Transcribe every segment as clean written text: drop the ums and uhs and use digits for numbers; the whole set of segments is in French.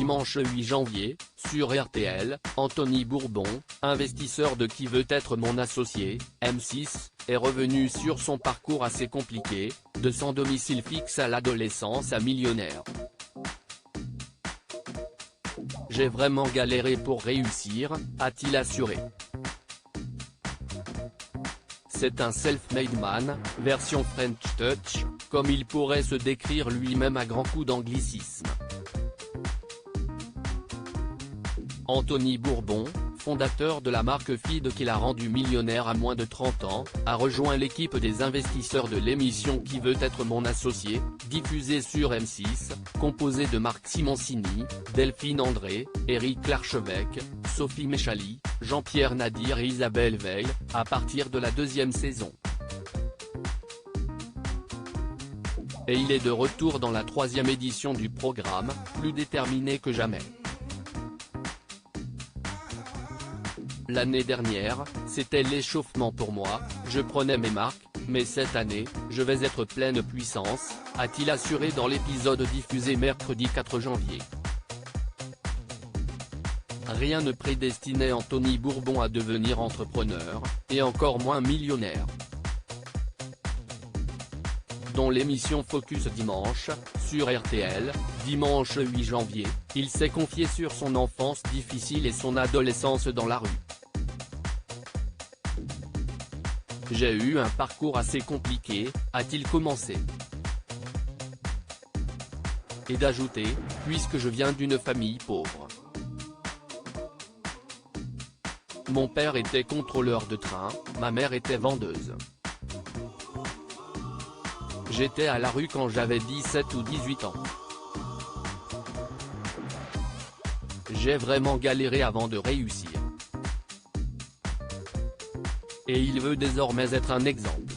dimanche 8 janvier, sur RTL, Anthony Bourbon, investisseur de Qui veut être mon associé, M6, est revenu sur son parcours assez compliqué, de son domicile fixe à l'adolescence à millionnaire. J'ai vraiment galéré pour réussir, a-t-il assuré. C'est un self-made man, version French Touch, comme il pourrait se décrire lui-même à grands coups d'anglicisme. Anthony Bourbon, fondateur de la marque Feed qui l'a rendu millionnaire à moins de 30 ans, a rejoint l'équipe des investisseurs de l'émission Qui veut être mon associé, diffusée sur M6, composée de Marc Simoncini, Delphine André, Éric Larchevêque, Sophie Méchali, Jean-Pierre Nadir et Isabelle Veil, à partir de la 2e saison. Et il est de retour dans la 3e édition du programme, plus déterminé que jamais. L'année dernière, c'était l'échauffement pour moi, je prenais mes marques, mais cette année, je vais être pleine puissance, a-t-il assuré dans l'épisode diffusé mercredi 4 janvier. Rien ne prédestinait Anthony Bourbon à devenir entrepreneur, et encore moins millionnaire. Dans l'émission Focus Dimanche, sur RTL, dimanche 8 janvier, il s'est confié sur son enfance difficile et son adolescence dans la rue. J'ai eu un parcours assez compliqué, a-t-il commencé. Et d'ajouter, puisque je viens d'une famille pauvre. Mon père était contrôleur de train, ma mère était vendeuse. J'étais à la rue quand j'avais 17 ou 18 ans. J'ai vraiment galéré avant de réussir. Et il veut désormais être un exemple.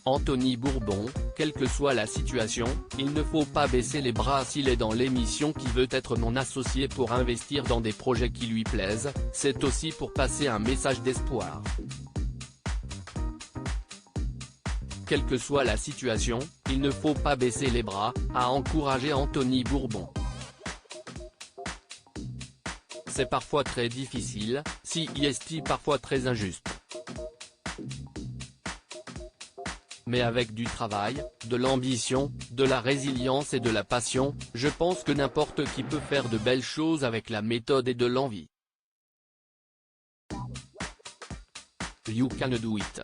Anthony Bourbon, quelle que soit la situation, il ne faut pas baisser les bras s'il est dans l'émission Qui veut être mon associé pour investir dans des projets qui lui plaisent, c'est aussi pour passer un message d'espoir. Quelle que soit la situation, il ne faut pas baisser les bras, a encouragé Anthony Bourbon. C'est parfois très difficile, si est parfois très injuste. Mais avec du travail, de l'ambition, de la résilience et de la passion, je pense que n'importe qui peut faire de belles choses avec la méthode et de l'envie. You can do it.